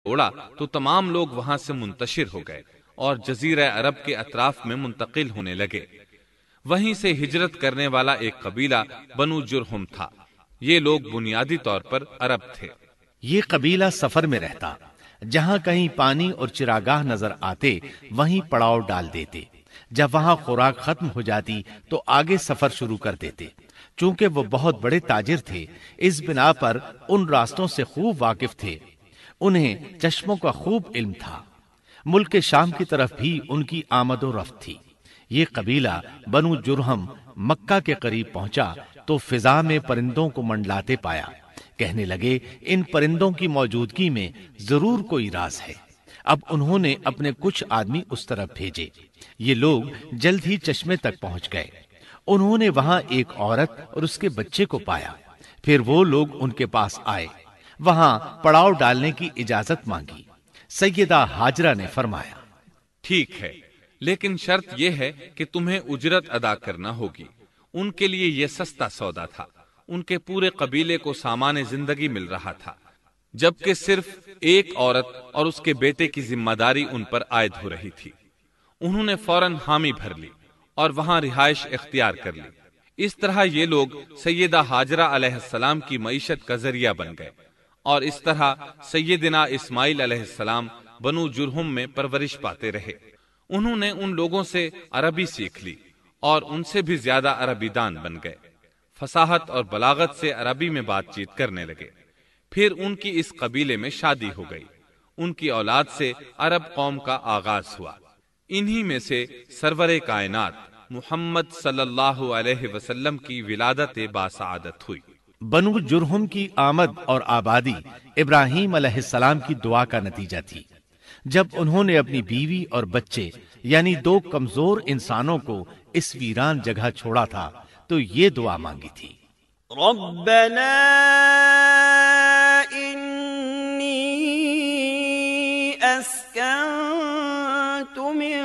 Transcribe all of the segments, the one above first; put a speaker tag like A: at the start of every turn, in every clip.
A: چھوڑا تو تمام لوگ وہاں سے منتشر ہو گئے اور جزیرہ عرب کے اطراف میں منتقل ہونے لگے۔ وہیں سے ہجرت کرنے والا ایک قبیلہ بنو جرہم تھا۔ یہ لوگ بنیادی طور پر عرب تھے۔
B: یہ قبیلہ سفر میں رہتا، جہاں کہیں پانی اور چراگاہ نظر آتے وہیں پڑاؤ ڈال دیتے۔ جب وہاں خوراک ختم ہو جاتی تو آگے سفر شروع کر دیتے۔ چونکہ وہ بہت بڑے تاجر تھے، اس بنا پر ان راستوں سے خوب واقف تھے۔ انہیں چشموں کا خوب علم تھا۔ ملک شام کی طرف بھی ان کی آمد و رفت تھی۔ یہ قبیلہ بنو جرہم مکہ کے قریب پہنچا تو فضا میں پرندوں کو منڈلاتے پایا۔ کہنے لگے ان پرندوں کی موجودگی میں ضرور کوئی راز ہے۔ اب انہوں نے اپنے کچھ آدمی اس طرف بھیجے۔ یہ لوگ جلد ہی چشمے تک پہنچ گئے۔ انہوں نے وہاں ایک عورت اور اس کے بچے کو پایا۔ پھر وہ لوگ ان کے پاس آئے، وہاں پڑاؤ ڈالنے کی اجازت مانگی۔ سیدہ ہاجرہ نے فرمایا،
A: ٹھیک ہے، لیکن شرط یہ ہے کہ تمہیں اجرت ادا کرنا ہوگی۔ ان کے لیے یہ سستا سودا تھا۔ ان کے پورے قبیلے کو سامان زندگی مل رہا تھا، جبکہ صرف ایک عورت اور اس کے بیٹے کی ذمہ داری ان پر عائد ہو رہی تھی۔ انہوں نے فوراً حامی بھر لی اور وہاں رہائش اختیار کر لی۔ اس طرح یہ لوگ سیدہ ہاجرہ علیہ السلام کی معیشت کا ذریعہ بن گئے، اور اس طرح سیدنا اسماعیل علیہ السلام بنو جرہم میں پرورش پاتے رہے۔ انہوں نے ان لوگوں سے عربی سیکھ لی اور ان سے بھی زیادہ عربی دان بن گئے۔ فصاحت اور بلاغت سے عربی میں بات چیت کرنے لگے۔ پھر ان کی اس قبیلے میں شادی ہو گئی۔ ان کی اولاد سے عرب قوم کا آغاز ہوا۔ انہی میں سے سرور کائنات محمد صلی اللہ علیہ وسلم کی ولادت باسعادت ہوئی۔
B: بنو جرہم کی آمد اور آبادی ابراہیم علیہ السلام کی دعا کا نتیجہ تھی۔ جب انہوں نے اپنی بیوی اور بچے یعنی دو کمزور انسانوں کو اس ویران جگہ چھوڑا تھا تو یہ دعا مانگی تھی،
C: ربنا انی اسکنت من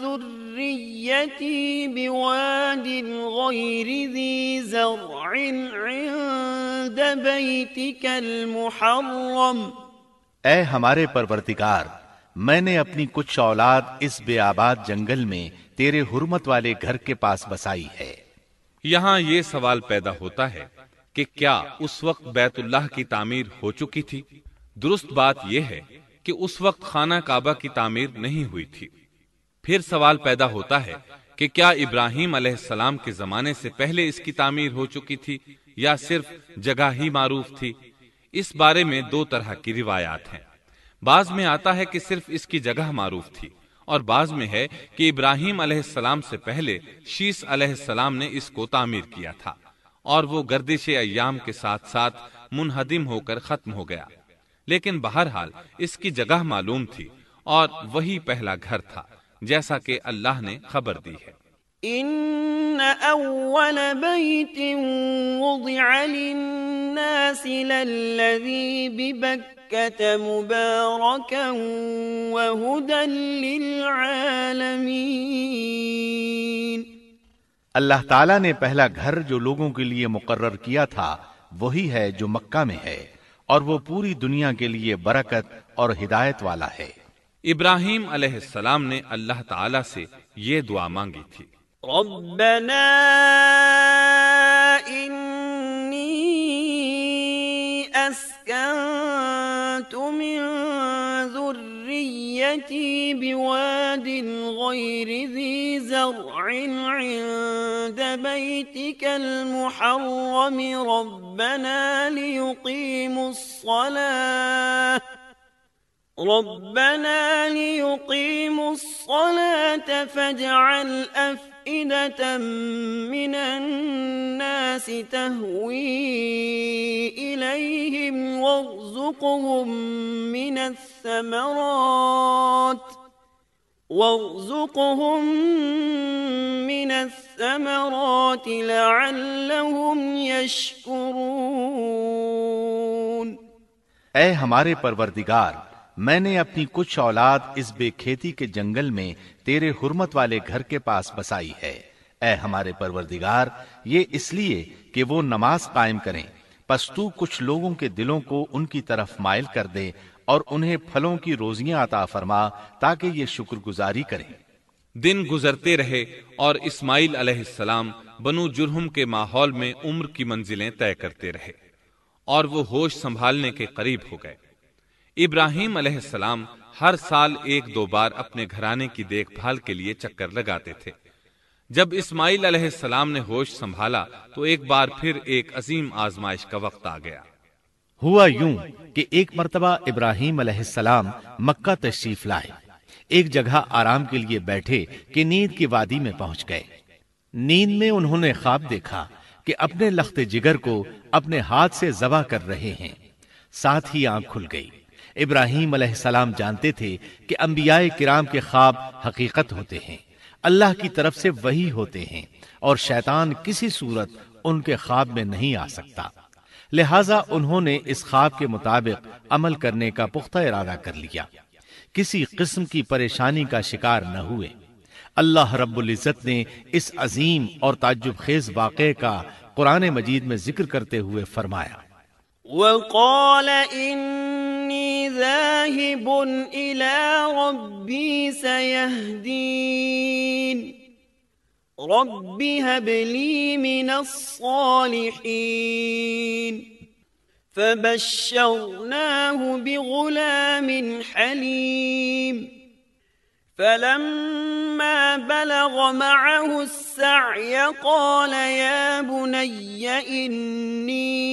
C: ذریتی بواد غیر ذی زرع عند بیتک المحرم۔
B: اے ہمارے پروردگار، میں نے اپنی کچھ اولاد اس بے آباد جنگل میں تیرے حرمت والے گھر کے پاس بسائی ہے۔
A: یہاں یہ سوال پیدا ہوتا ہے کہ کیا اس وقت بیت اللہ کی تعمیر ہو چکی تھی؟ درست بات یہ ہے کہ اس وقت خانہ کعبہ کی تعمیر نہیں ہوئی تھی۔ پھر سوال پیدا ہوتا ہے کہ کیا ابراہیم علیہ السلام کے زمانے سے پہلے اس کی تعمیر ہو چکی تھی یا صرف جگہ ہی معروف تھی؟ اس بارے میں دو طرح کی روایات ہیں۔ بعض میں آتا ہے کہ صرف اس کی جگہ معروف تھی، اور بعض میں ہے کہ ابراہیم علیہ السلام سے پہلے شیس علیہ السلام نے اس کو تعمیر کیا تھا، اور وہ گردش ایام کے ساتھ ساتھ منہدم ہو کر ختم ہو گیا۔ لیکن بہرحال اس کی جگہ معلوم تھی اور وہی پہلا گھر تھا، جیسا کہ اللہ نے خبر دی ہے۔
C: ان اول بیت وضع للناس للذی ببکۃ مبارکا وہدی للعالمین۔
B: اللہ تعالیٰ نے پہلا گھر جو لوگوں کے لیے مقرر کیا تھا وہی ہے جو مکہ میں ہے، اور وہ پوری دنیا کے لیے برکت اور ہدایت والا ہے۔
A: ابراہیم علیہ السلام نے اللہ تعالیٰ سے یہ دعا مانگی تھی،
C: ربنا انی اسکنت من ذریتی بواد غیر ذی زرع عند بیتک المحرم ربنا لیقیموا الصلاة فاجعل أفئدة من الناس تهوي إليهم وارزقهم من الثمرات لعلهم يشكرون۔
B: اے ہمارے پروردگار، میں نے اپنی کچھ اولاد اس بے کھیتی کے جنگل میں تیرے حرمت والے گھر کے پاس بسائی ہے۔ اے ہمارے پروردگار، یہ اس لیے کہ وہ نماز قائم کریں، پس تو کچھ لوگوں کے دلوں کو ان کی طرف مائل کر دے اور انہیں پھلوں کی روزیاں عطا فرما تاکہ یہ شکر گزاری کریں۔
A: دن گزرتے رہے اور اسماعیل علیہ السلام بنو جرہم کے ماحول میں عمر کی منزلیں طے کرتے رہے اور وہ ہوش سنبھالنے کے قریب ہو گئے۔ ابراہیم علیہ السلام ہر سال 1-2 بار اپنے گھرانے کی دیکھ بھال کے لیے چکر لگاتے تھے۔ جب اسماعیل علیہ السلام نے ہوش سنبھالا تو ایک بار پھر ایک عظیم آزمائش کا وقت آ گیا۔
B: ہوا یوں کہ ایک مرتبہ ابراہیم علیہ السلام مکہ تشریف لائے، ایک جگہ آرام کے لیے بیٹھے کہ نیند کی وادی میں پہنچ گئے۔ نیند میں انہوں نے خواب دیکھا کہ اپنے لخت جگر کو اپنے ہاتھ سے ذبح کر رہے ہیں، ساتھ ہی آنکھ کھل گئی۔ ابراہیم علیہ السلام جانتے تھے کہ انبیاء کرام کے خواب حقیقت ہوتے ہیں، اللہ کی طرف سے وحی ہوتے ہیں، اور شیطان کسی صورت ان کے خواب میں نہیں آ سکتا، لہذا انہوں نے اس خواب کے مطابق عمل کرنے کا پختہ ارادہ کر لیا، کسی قسم کی پریشانی کا شکار نہ ہوئے۔ اللہ رب العزت نے اس عظیم اور تعجب خیز واقعے کا قرآن مجید میں ذکر کرتے ہوئے فرمایا،
C: وقال إني ذاهب إلى ربي سيهدين رب هب لي من الصالحين فبشرناه بغلام حليم فلما بلغ معه السعي قال يا بني إني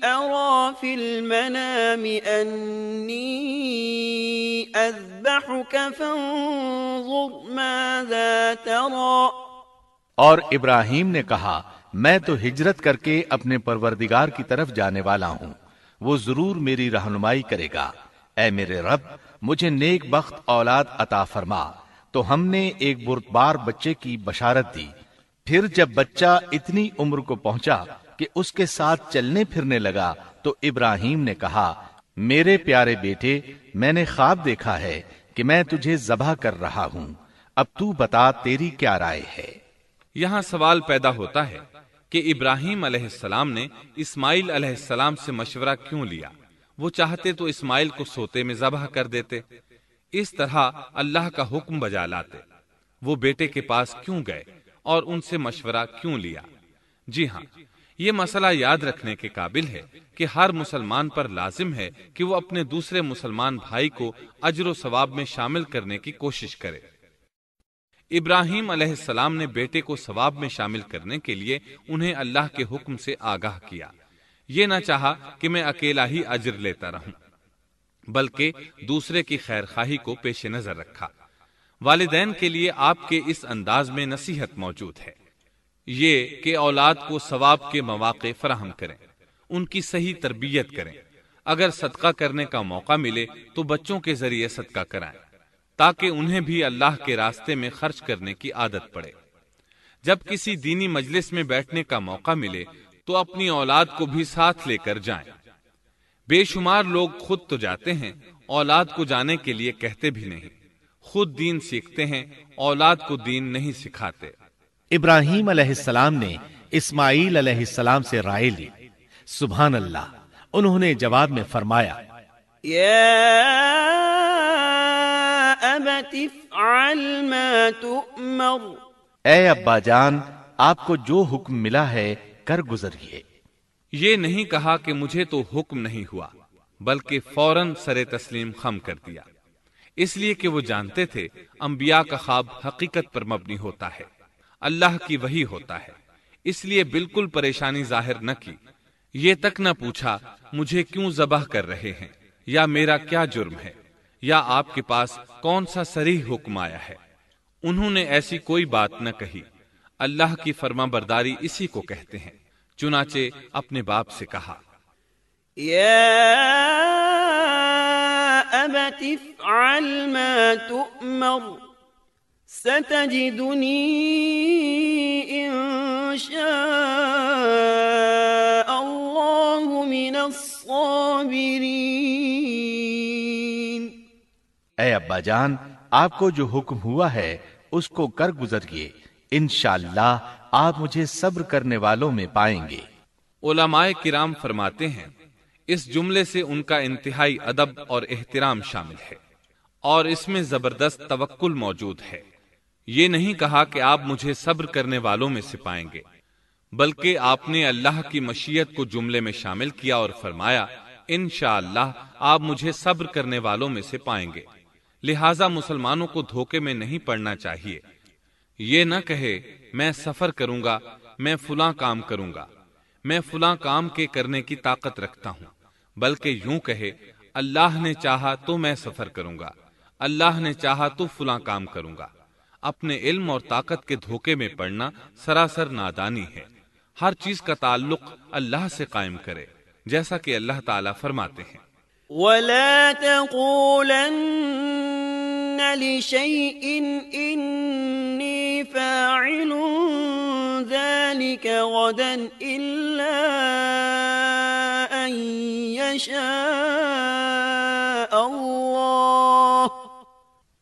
C: أرى في المنام أني أذبحك فانظر ماذا ترى۔
B: اور ابراہیم نے کہا، میں تو ہجرت کر کے اپنے پروردگار کی طرف جانے والا ہوں، وہ ضرور میری رہنمائی کرے گا۔ اے میرے رب، مجھے نیک بخت اولاد عطا فرما۔ تو ہم نے ایک بردبار بچے کی بشارت دی۔ پھر جب بچہ اتنی عمر کو پہنچا کہ اس کے ساتھ چلنے پھرنے لگا تو ابراہیم نے کہا، میرے پیارے بیٹے، میں نے خواب دیکھا ہے کہ میں تجھے ذبح کر رہا ہوں، اب تو بتا تیری کیا رائے ہے؟
A: یہاں سوال پیدا ہوتا ہے کہ ابراہیم علیہ السلام نے اسماعیل علیہ السلام سے مشورہ کیوں لیا؟ وہ چاہتے تو اسماعیل کو سوتے میں ذبح کر دیتے، اس طرح اللہ کا حکم بجا لاتے۔ وہ بیٹے کے پاس کیوں گئے اور ان سے مشورہ کیوں لیا؟ جی ہاں، یہ مسئلہ یاد رکھنے کے قابل ہے کہ ہر مسلمان پر لازم ہے کہ وہ اپنے دوسرے مسلمان بھائی کو اجر و ثواب میں شامل کرنے کی کوشش کرے۔ ابراہیم علیہ السلام نے بیٹے کو ثواب میں شامل کرنے کے لیے انہیں اللہ کے حکم سے آگاہ کیا۔ یہ نہ چاہا کہ میں اکیلا ہی اجر لیتا رہوں، بلکہ دوسرے کی خیر خواہی کو پیش نظر رکھا۔ والدین کے لیے آپ کے اس انداز میں نصیحت موجود ہے، یہ کہ اولاد کو ثواب کے مواقع فراہم کریں، ان کی صحیح تربیت کریں۔ اگر صدقہ کرنے کا موقع ملے تو بچوں کے ذریعے صدقہ کرائیں تاکہ انہیں بھی اللہ کے راستے میں خرچ کرنے کی عادت پڑے۔ جب کسی دینی مجلس میں بیٹھنے کا موقع ملے تو اپنی اولاد کو بھی ساتھ لے کر جائیں۔ بے شمار لوگ خود تو جاتے ہیں، اولاد کو جانے کے لیے کہتے بھی نہیں، خود دین سیکھتے ہیں، اولاد کو دین نہیں سکھاتے۔
B: ابراہیم علیہ السلام نے اسماعیل علیہ السلام سے رائے لی۔ سبحان اللہ، انہوں نے جواب میں فرمایا،
C: یا ابت افعل ما تؤمر۔
B: اے ابا جان، آپ کو جو حکم ملا ہے کر گزریے۔
A: یہ نہیں کہا کہ مجھے تو حکم نہیں ہوا، بلکہ فوراً سر تسلیم خم کر دیا، اس لیے کہ وہ جانتے تھے انبیاء کا خواب حقیقت پر مبنی ہوتا ہے، اللہ کی وحی ہوتا ہے، اس لیے بالکل پریشانی ظاہر نہ کی، یہ تک نہ پوچھا مجھے کیوں ذبح کر رہے ہیں، یا میرا کیا جرم ہے، یا آپ کے پاس کون سا صریح حکم آیا ہے۔ انہوں نے ایسی کوئی بات نہ کہی۔ اللہ کی فرما برداری اسی کو کہتے ہیں۔ چنانچہ اپنے باپ سے کہا،
C: یا ابت افعل ما تؤمر ستجدنی ان شاء اللہ من الصابرین۔
B: اے ابا جان، آپ کو جو حکم ہوا ہے اس کو کر گزریے، انشاءاللہ آپ مجھے صبر کرنے والوں میں پائیں گے۔
A: علماء کرام فرماتے ہیں اس جملے سے ان کا انتہائی ادب اور احترام شامل ہے، اور اس میں زبردست توکل موجود ہے۔ یہ نہیں کہا کہ آپ مجھے صبر کرنے والوں میں سے پائیں گے، بلکہ آپ نے اللہ کی مشیت کو جملے میں شامل کیا اور فرمایا انشاءاللہ آپ مجھے صبر کرنے والوں میں سے پائیں گے۔ لہٰذا مسلمانوں کو دھوکے میں نہیں پڑنا چاہیے۔ یہ نہ کہے میں سفر کروں گا، میں فلاں کام کروں گا، میں فلاں کام کے کرنے کی طاقت رکھتا ہوں، بلکہ یوں کہے اللہ نے چاہا تو میں سفر کروں گا، اللہ نے چاہا تو فلاں کام کروں گا۔ اپنے علم اور طاقت کے دھوکے میں پڑنا سراسر نادانی ہے۔ ہر چیز کا تعلق اللہ سے قائم کرے، جیسا کہ اللہ تعالیٰ فرماتے ہیں
C: وَلَا تَقُولَنَّ لِشَيْءٍ إِنِّي فَاعِلٌ ذَلِكَ غَدًا إِلَّا أَن يَشَاءَ اللَّهُ،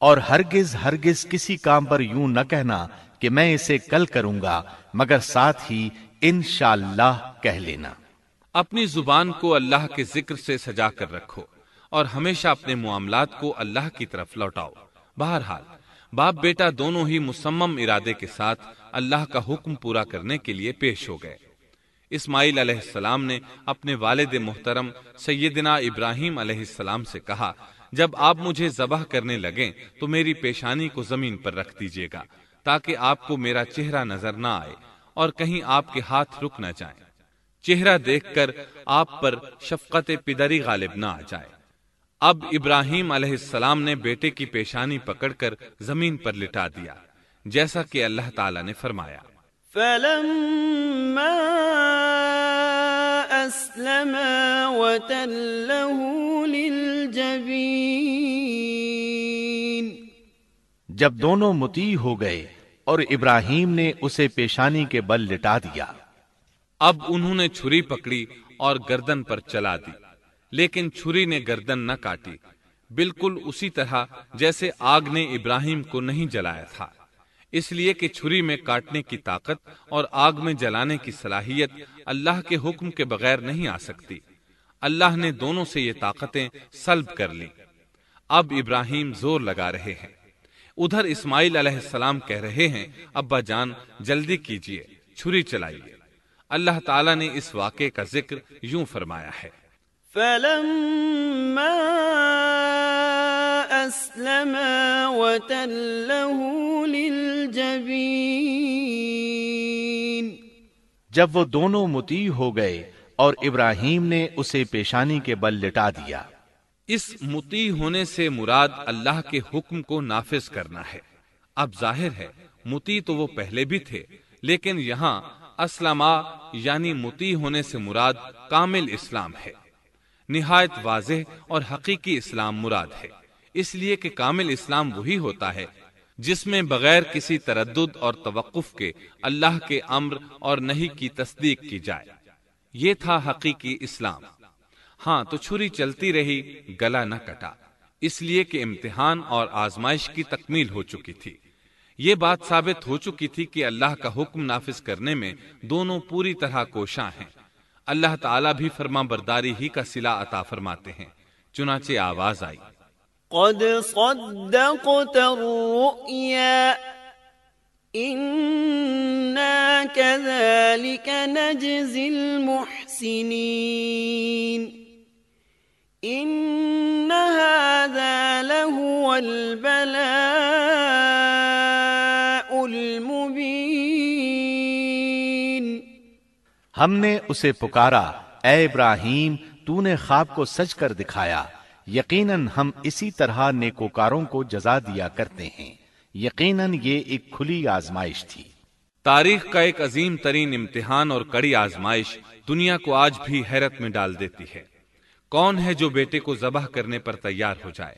B: اور ہرگز کسی کام پر یوں نہ کہنا کہ میں اسے کل کروں گا، مگر ساتھ ہی انشاءاللہ کہہ لینا۔
A: اپنی زبان کو اللہ کے ذکر سے سجا کر رکھو اور ہمیشہ اپنے معاملات کو اللہ کی طرف لوٹاؤ۔ بہرحال باپ بیٹا دونوں ہی مصمم ارادے کے ساتھ اللہ کا حکم پورا کرنے کے لیے پیش ہو گئے۔ اسماعیل علیہ السلام نے اپنے والد محترم سیدنا ابراہیم علیہ السلام سے کہا جب آپ مجھے ذبح کرنے لگیں تو میری پیشانی کو زمین پر رکھ دیجیے گا تاکہ آپ کو میرا چہرہ نظر نہ آئے اور کہیں آپ کے ہاتھ رک نہ جائیں، چہرہ دیکھ کر آپ پر شفقت پدری غالب نہ آ جائے۔ اب ابراہیم علیہ السلام نے بیٹے کی پیشانی پکڑ کر زمین پر لٹا دیا، جیسا کہ اللہ تعالیٰ نے فرمایا
C: فَلَمَّا أَسْلَمَا وَتَلَّهُ لِلْجَبِينِ،
B: جب دونوں مطیع ہو گئے اور ابراہیم نے اسے پیشانی کے بل لٹا دیا۔
A: اب انہوں نے چھری پکڑی اور گردن پر چلا دی، لیکن چھری نے گردن نہ کاٹی، بالکل اسی طرح جیسے آگ نے ابراہیم کو نہیں جلایا تھا، اس لیے کہ چھری میں کاٹنے کی طاقت اور آگ میں جلانے کی صلاحیت اللہ کے حکم کے بغیر نہیں آ سکتی۔ اللہ نے دونوں سے یہ طاقتیں سلب کر لیں۔ اب ابراہیم زور لگا رہے ہیں، ادھر اسماعیل علیہ السلام کہہ رہے ہیں ابا جان جلدی کیجئے، چھری چلائیے۔ اللہ تعالیٰ نے اس واقعے کا ذکر یوں فرمایا ہے
C: فَلَمَّا أَسْلَمَا وَتَلَّهُ لِلْجَبِينِ،
B: جب وہ دونوں مطیع ہو گئے اور ابراہیم نے اسے پیشانی کے بل لٹا دیا۔
A: اس مطیع ہونے سے مراد اللہ کے حکم کو نافذ کرنا ہے۔ اب ظاہر ہے مطیع تو وہ پہلے بھی تھے، لیکن یہاں اسلما یعنی مطیع ہونے سے مراد کامل اسلام ہے۔ نہایت واضح اور حقیقی اسلام مراد ہے، اس لیے کہ کامل اسلام وہی ہوتا ہے جس میں بغیر کسی تردد اور توقف کے اللہ کے امر اور نہی کی تصدیق کی جائے۔ یہ تھا حقیقی اسلام۔ ہاں تو چھری چلتی رہی، گلا نہ کٹا، اس لیے کہ امتحان اور آزمائش کی تکمیل ہو چکی تھی۔ یہ بات ثابت ہو چکی تھی کہ اللہ کا حکم نافذ کرنے میں دونوں پوری طرح کوشاں ہیں۔ اللہ تعالیٰ بھی فرما برداری ہی کا صلہ عطا فرماتے ہیں، چنانچہ آواز آئی
C: قد صدقت الرؤيا إنا كذلك نجزي المحسنين إن هذا لهو البلاء المبين،
B: ہم نے اسے پکارا اے ابراہیم تو نے خواب کو سچ کر دکھایا، یقیناً ہم اسی طرح نیکوکاروں کو جزا دیا کرتے ہیں۔ یقیناً یہ ایک کھلی آزمائش تھی۔
A: تاریخ کا ایک عظیم ترین امتحان اور کڑی آزمائش دنیا کو آج بھی حیرت میں ڈال دیتی ہے۔ کون ہے جو بیٹے کو ذبح کرنے پر تیار ہو جائے،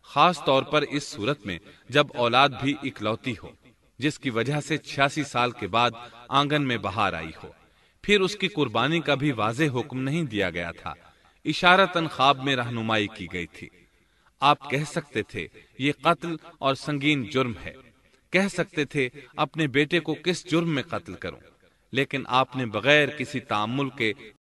A: خاص طور پر اس صورت میں جب اولاد بھی اکلوتی ہو، جس کی وجہ سے 86 سال کے بعد آنگن میں بہار آئی ہو۔ پھر اس کی قربانی کا بھی واضح حکم نہیں دیا گیا تھا، اشارتاً خواب میں رہنمائی کی گئی تھی۔ آپ کہہ سکتے تھے یہ قتل اور سنگین جرم ہے، کہہ سکتے تھے اپنے بیٹے کو کس جرم میں قتل کروں، لیکن آپ نے بغیر کسی تأمل کے